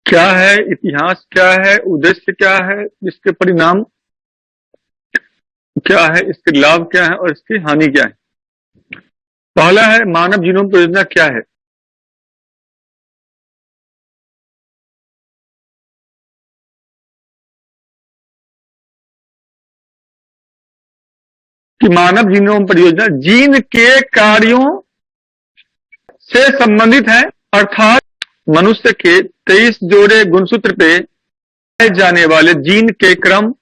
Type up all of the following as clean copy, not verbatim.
क्या है, इतिहास क्या है, उद्देश्य क्या है, इसके परिणाम क्या है, इसके लाभ क्या है और इसकी हानि क्या है। पहला है मानव जीनोम परियोजना क्या है। कि मानव जीनोम परियोजना जीन के कार्यों से संबंधित है, अर्थात मनुष्य के 23 जोड़े गुणसूत्र पे पाए जाने वाले जीन के क्रम,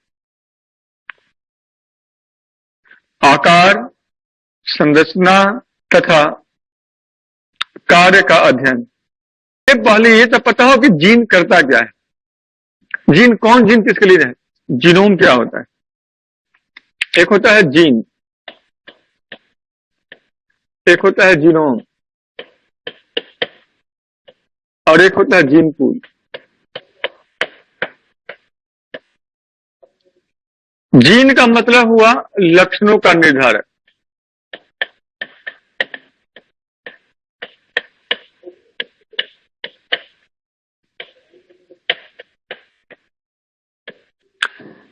आकार, संरचना तथा कार्य का अध्ययन। पहले ये तो पता हो कि जीन करता क्या है। जीन कौन, जीन किसके लिए है, जीनोम क्या होता है। एक होता है जीन, एक होता है जीनोम और एक होता है जीन पूल। जीन का मतलब हुआ लक्षणों का निर्धारक।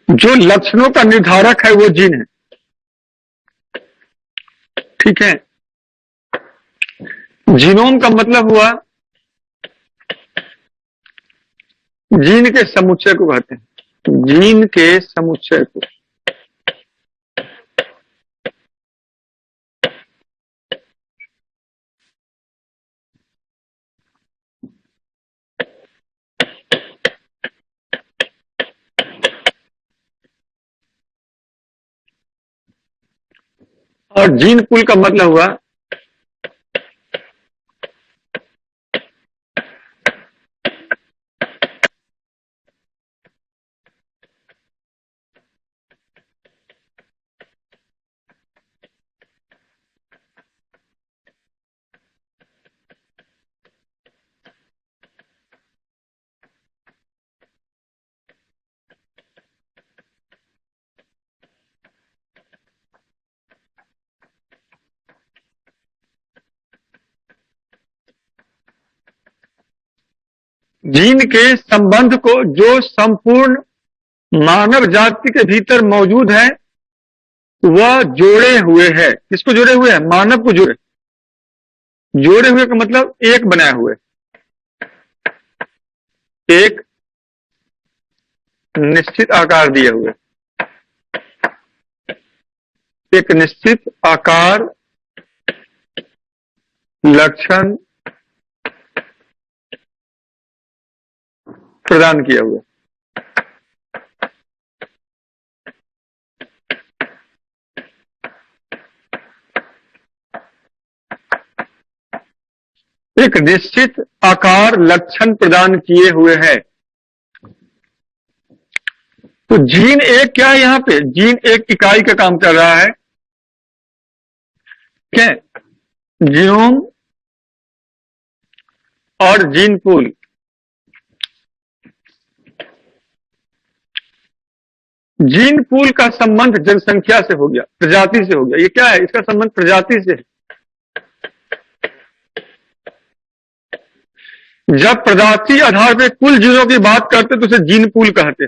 जो लक्षणों का निर्धारक है वो जीन है, ठीक है। जीनोम का मतलब हुआ जीन के समुच्चय को कहते हैं, जीन के समुच्चय को। और जीन पूल का मतलब हुआ जीन के संबंध को जो संपूर्ण मानव जाति के भीतर मौजूद है वह जोड़े हुए है। किसको जोड़े हुए है, मानव को जोड़े। जोड़े हुए का मतलब एक बनाए हुए, एक निश्चित आकार दिए हुए, एक निश्चित आकार, लक्षण प्रदान किए हुए। एक निश्चित आकार, लक्षण प्रदान किए हुए है। तो जीन एक क्या है, यहां पे जीन एक इकाई का काम कर रहा है। क्या, जीनोम और जीन पूल। जीन पूल का संबंध जनसंख्या से हो गया, प्रजाति से हो गया। ये क्या है, इसका संबंध प्रजाति से है। जब प्रजाति आधार पे कुल जीनों की बात करते तो उसे जीन पूल कहते।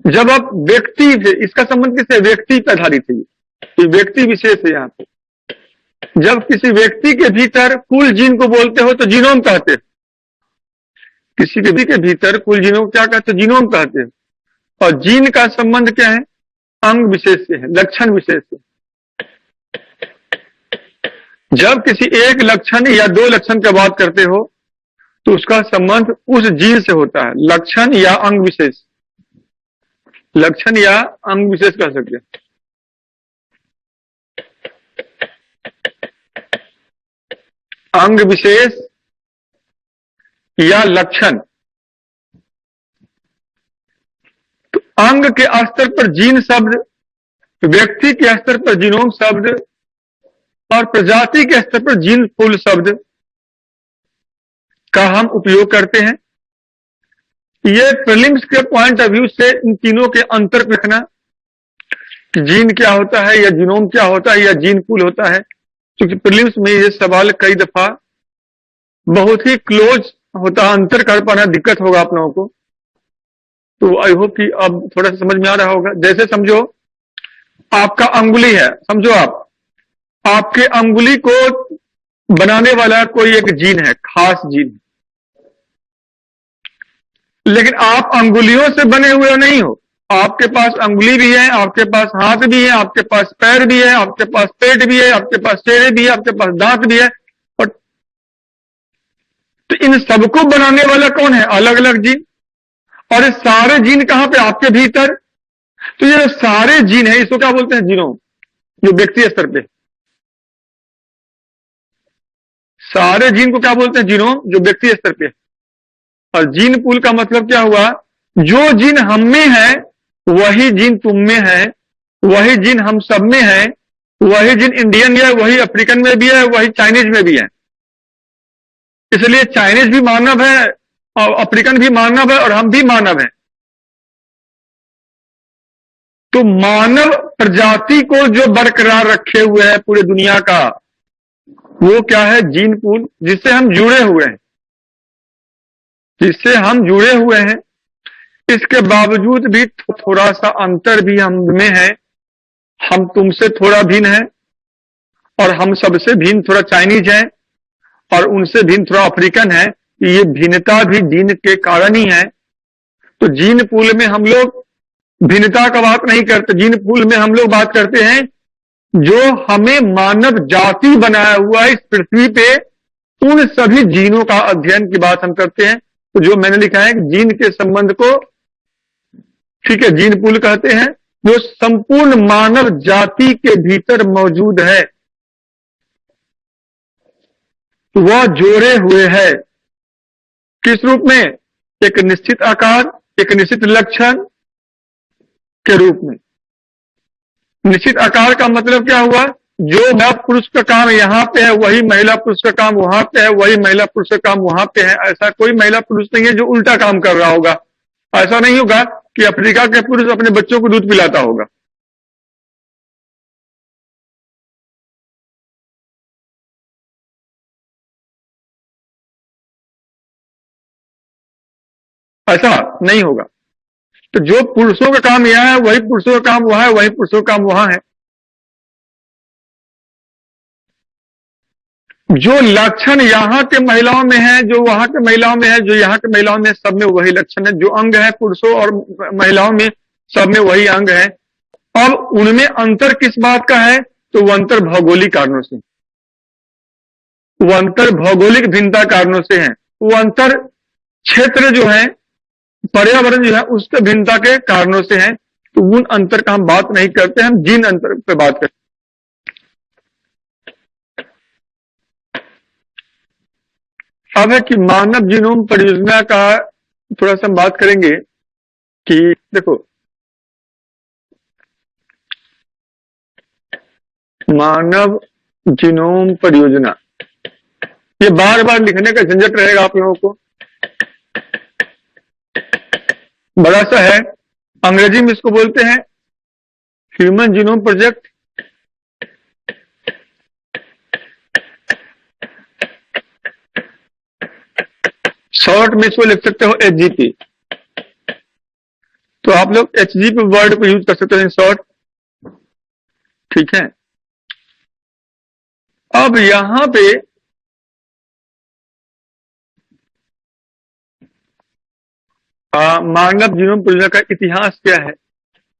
जब आप व्यक्ति से, इसका संबंध किससे, व्यक्ति पे आधारित है, ये व्यक्ति विशेष है। यहाँ पे जब किसी व्यक्ति के भीतर कुल जीन को बोलते हो तो जीनोम कहते हैं। किसी व्यक्ति के भीतर कुल जीनों को क्या कहते हैं, जीनोम कहते हैं। और जीन का संबंध क्या है, अंग विशेष से है, लक्षण विशेष से। जब किसी एक लक्षण या दो लक्षण की बात करते हो तो उसका संबंध उस जीन से होता है, लक्षण या अंग विशेष। लक्षण या अंग विशेष कह सकते हैं। अंग विशेष या लक्षण। तो अंग के स्तर पर जीन शब्द, व्यक्ति के स्तर पर जीनोम शब्द और प्रजाति के स्तर पर जीन पूल शब्द का हम उपयोग करते हैं। ये प्रीलिम्स के पॉइंट ऑफ व्यू से इन तीनों के अंतर को रखना कि जीन क्या होता है या जीनोम क्या होता है या जीन पूल होता है, क्योंकि प्रीलिम्स में ये सवाल कई दफा बहुत ही क्लोज होता अंतर कर पाना दिक्कत होगा आप लोगों को। तो आई होप कि अब थोड़ा सा समझ में आ रहा होगा। जैसे समझो आपका अंगुली है, समझो आप, आपके अंगुली को बनाने वाला कोई एक जीन है, खास जीन, लेकिन आप अंगुलियों से बने हुए नहीं हो। आपके पास अंगुली भी है, आपके पास हाथ भी है, आपके पास पैर भी है, आपके पास पेट भी है, आपके पास चेहरे भी है, आपके पास दांत भी है। और तो इन सबको बनाने वाला कौन है? अलग अलग जीन। और ये सारे जीन कहां पे? आपके भीतर। तो ये सारे जीन है, इसको क्या बोलते हैं? जीनोम। जो व्यक्ति स्तर पे, सारे जीन को क्या बोलते हैं? जीनोम, जो व्यक्ति स्तर पे। और जीन पूल का मतलब क्या हुआ? जो जीन हम में है वही जीन तुम में है, वही जीन हम सब में है, वही जीन इंडियन में है, वही अफ्रीकन में भी है, वही चाइनीज में भी है। इसलिए चाइनीज भी मानव है और अफ्रीकन भी मानव है और हम भी मानव हैं। तो मानव प्रजाति को जो बरकरार रखे हुए है पूरे दुनिया का, वो क्या है? जीन पूल, जिससे हम जुड़े हुए हैं, जिससे हम जुड़े हुए हैं। इसके बावजूद भी थोड़ा सा अंतर भी हम में है। हम तुमसे थोड़ा भिन्न है और हम सबसे भिन्न थोड़ा चाइनीज है और उनसे भिन्न थोड़ा अफ्रीकन है। ये भिन्नता भी जीन के कारण ही है। तो जीन पूल में हम लोग भिन्नता का बात नहीं करते, जीन पूल में हम लोग बात करते हैं जो हमें मानव जाति बनाया हुआ है इस पृथ्वी पे, उन सभी जीनों का अध्ययन की बात हम करते हैं। तो जो मैंने लिखा है जीन के संबंध को, ठीक है, जीन पूल कहते हैं, जो संपूर्ण मानव जाति के भीतर मौजूद है, वह जोड़े हुए है। किस रूप में? एक निश्चित आकार, एक निश्चित लक्षण के रूप में। निश्चित आकार का मतलब क्या हुआ? जो महिला पुरुष का काम यहां पे है वही महिला पुरुष का काम वहां पे है, वही महिला पुरुष का काम वहां पे है। ऐसा कोई महिला पुरुष नहीं है जो उल्टा काम कर रहा होगा। ऐसा नहीं होगा कि अफ्रीका के पुरुष अपने बच्चों को दूध पिलाता होगा। ऐसा नहीं होगा। तो जो पुरुषों का काम यहाँ है वही पुरुषों का काम वहां है, वही पुरुषों का काम वहां है। जो लक्षण यहाँ के महिलाओं में है, जो वहां के महिलाओं में है, जो यहाँ के महिलाओं में, सब में वही लक्षण है। जो अंग है पुरुषों और महिलाओं में, सब में वही अंग है। अब उनमें अंतर किस बात का है? तो वो अंतर भौगोलिक कारणों से, वो अंतर भौगोलिक भिन्नता कारणों से है। वो अंतर क्षेत्र जो है, पर्यावरण जो है, उसके भिन्नता के कारणों से है। तो उन अंतर का हम बात नहीं करते, हम जिन अंतर पे बात करते। अब है कि मानव जीनोम परियोजना का थोड़ा सा हम बात करेंगे कि देखो, मानव जीनोम परियोजना, ये बार बार लिखने का झंझट रहेगा आप लोगों को, बड़ा सा है। अंग्रेजी में इसको बोलते हैं ह्यूमन जीनोम प्रोजेक्ट। शॉर्ट में इसको लिख सकते हो एचजीपी। तो आप लोग एचजीपी वर्ड को यूज कर सकते हो इन शॉर्ट, ठीक है। अब यहां पे मानव जीनोम परियोजना का इतिहास क्या है?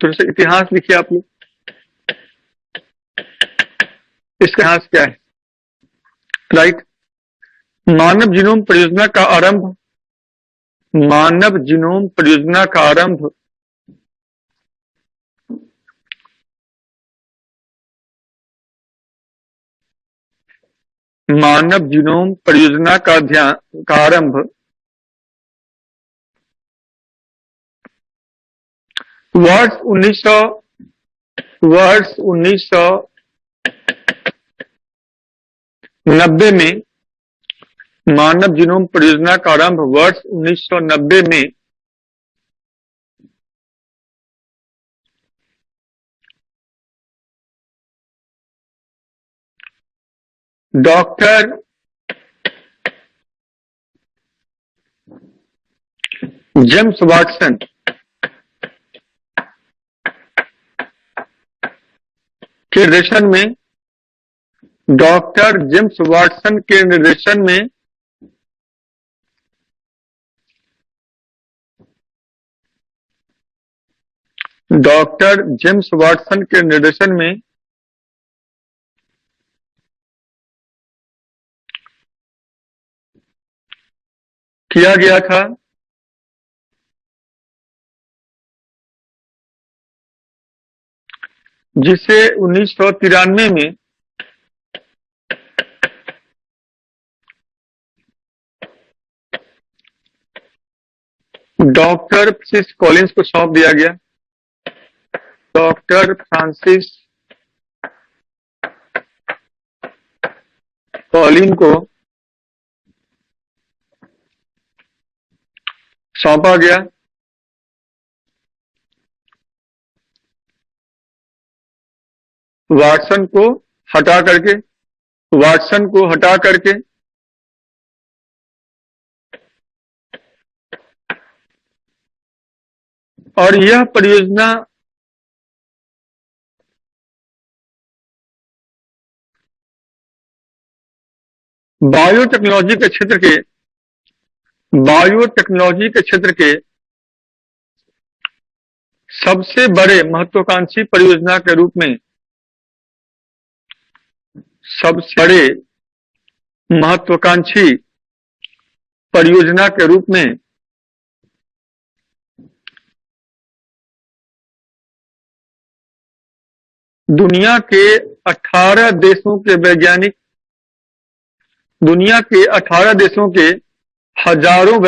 थोड़ा सा इतिहास लिखिए आप लोग, इसका इतिहास क्या है? राइट। मानव जीनोम परियोजना का आरंभ, मानव जीनोम परियोजना का आरंभ मानव जीनोम परियोजना का ध्यान का आरंभ वर्ष 1990 में, मानव जीनोम परियोजना का आरंभ वर्ष 1990 में डॉक्टर जेम्स वाटसन के निर्देशन में, डॉक्टर जेम्स वाटसन के निर्देशन में डॉक्टर जेम्स वाटसन के निर्देशन में किया गया था, जिसे 1993 में डॉक्टर फ्रांसिस कॉलिंस को सौंप दिया गया। डॉक्टर फ्रांसिस कॉलिन को सौंपा गया। वाटसन को हटा करके और यह परियोजना बायोटेक्नोलॉजी के क्षेत्र के सबसे बड़े महत्वाकांक्षी परियोजना के रूप में दुनिया के 18 देशों के हजारों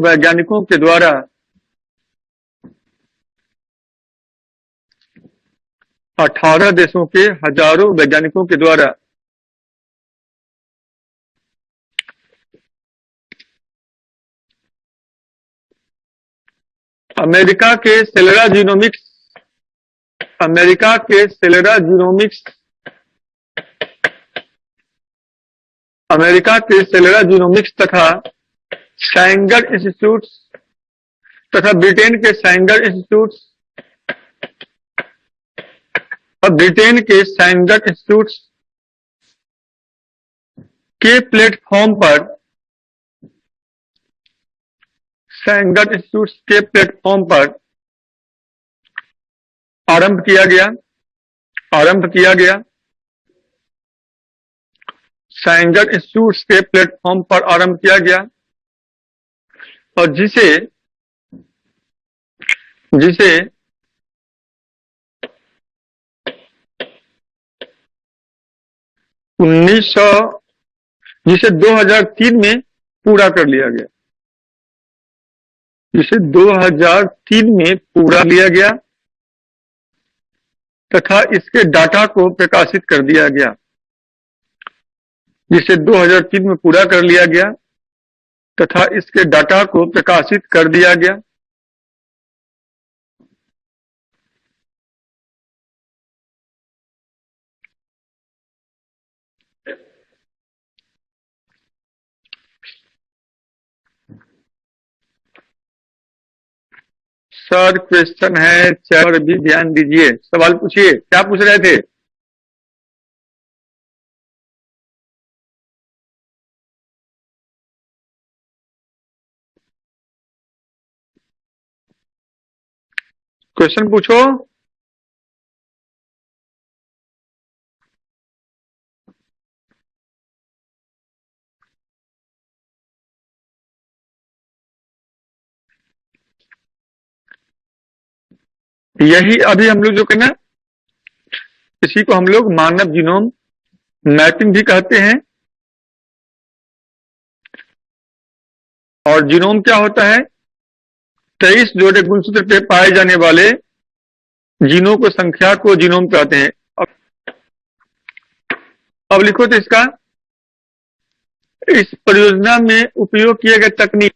वैज्ञानिकों के द्वारा 18 देशों के हजारों वैज्ञानिकों के द्वारा अमेरिका के सेलेरा जीनोमिक्स तथा सैंगर इंस्टीट्यूट तथा ब्रिटेन के सैंगर इंस्टीट्यूट के प्लेटफॉर्म पर आरंभ किया गया। सैंगर इंस्टीट्यूट के प्लेटफॉर्म पर आरंभ किया गया और जिसे 2003 में पूरा कर लिया गया। तथा इसके डाटा को प्रकाशित कर दिया गया। जिसे 2003 में पूरा कर लिया गया तथा इसके डाटा को प्रकाशित कर दिया गया। सर क्वेश्चन है, चैट पर भी ध्यान दीजिए। सवाल पूछिए, क्या पूछ रहे थे? क्वेश्चन पूछो। यही अभी हम लोग जो कहना, इसी को हम लोग मानव जीनोम मैपिंग भी कहते हैं। और जीनोम क्या होता है? 23 जोड़े गुणसूत्र पे पाए जाने वाले जीनों को संख्या को जीनोम कहते हैं। अब लिखो तो इसका, इस परियोजना में उपयोग किए गए तकनीक